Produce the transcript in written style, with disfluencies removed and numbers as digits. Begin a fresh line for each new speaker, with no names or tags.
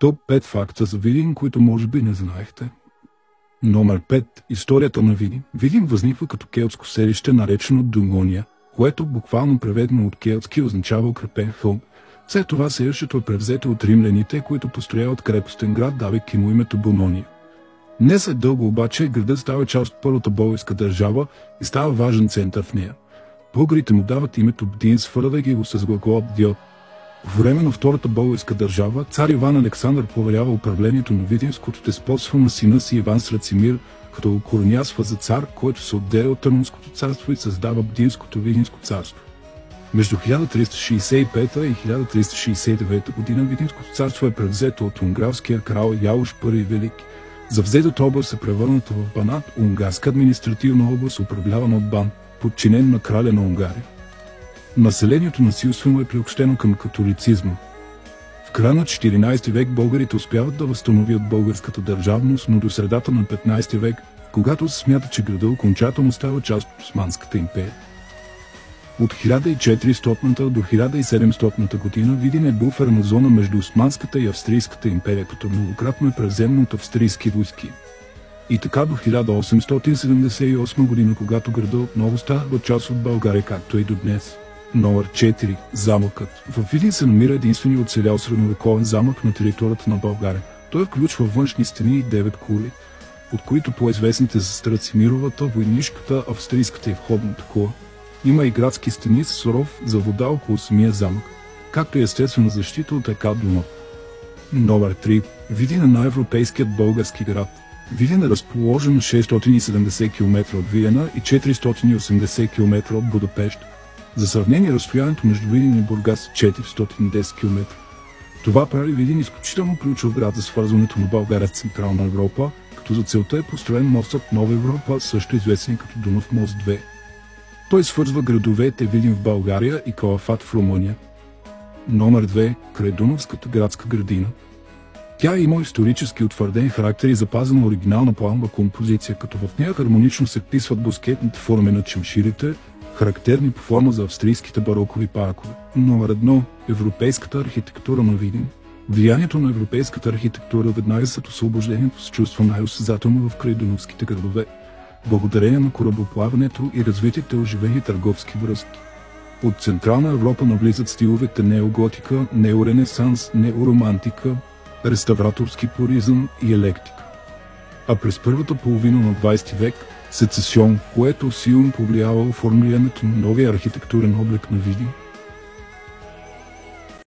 Топ 5 факта за Видин, които може би не знаехте. Номер 5. Историята на Видин. Видин възниква като келтско селище, наречено Думония, което буквално преведено от келтски означава укрепен хълм. След това селището е превзето от римляните, които построяват крепостен град, давайки му името Бонония. Не след дълго обаче градът става част от първата българска държава и става важен център в нея. Българите му дават името Бдин, свързвайки го с глагола Бдиот. По време на Втората българска държава, цар Иван Александър поверява управлението на Видинското деспотство на сина си Иван Срацимир, като го коронясва за цар, който се отделя от Търновското царство и създава Бдинското Видинско царство. Между 1365 и 1369 година Видинското царство е превзето от унгарския крал Ялуш I Велики. Завзетата област е превърната в Банат, унгарска административна област, управлявана от Бан, подчинен на краля на Унгария. Населението насилствено е приобщено към католицизма. В края на 14 век българите успяват да възстановят българската държавност, но до средата на 15 век, когато се смята, че града окончателно става част от Османската империя. От 1400 до 1700 година Видин е буферна зона между Османската и Австрийската империя, като многократно е превземно от австрийски войски. И така до 1878 година, когато града отново става част от България, както и до днес. Номер 4. Замъкът. В Видин се намира единственият оцелял средновековен замък на територията на България. Той включва външни стени и 9 кули, от които по-известните са Страцимировата, войнишката, австрийската и входната кула. Има и градски стени с ров за вода около самия замък, както и естествена защита от река Дунав. Номер 3. Видин е най-европейският български град. Видин е разположен на 670 км от Виена и 480 км от Будапеща. За сравнение, разстоянието между Видин и Бургас е 410 км. Това прави Видин изключително ключов град за свързването на България с Централна Европа, като за целта е построен мостът Нова Европа, също известен като Дунав мост 2. Той свързва градовете Видин в България и Калафат в Румъния. Номер 2. Крайдунавската градска градина. Тя има исторически утвърден характер и запазена оригинална планова композиция, като в нея хармонично се вписват боскетните форми на чемширите, характерни по форма за австрийските барокови паркове. Номер 1. Европейската архитектура на Видин. Влиянието на европейската архитектура веднага след освобождението се чувства най-осезателно в крайдунавските градове, благодарение на корабоплаването и развитите оживени търговски връзки. От Централна Европа навлизат стиловете неоготика, неоренесанс, неоромантика, реставраторски пуризъм и електика. А през първата половина на 20 век сецесион, което силно повлиява оформянето на новия архитектурен облик на Видин.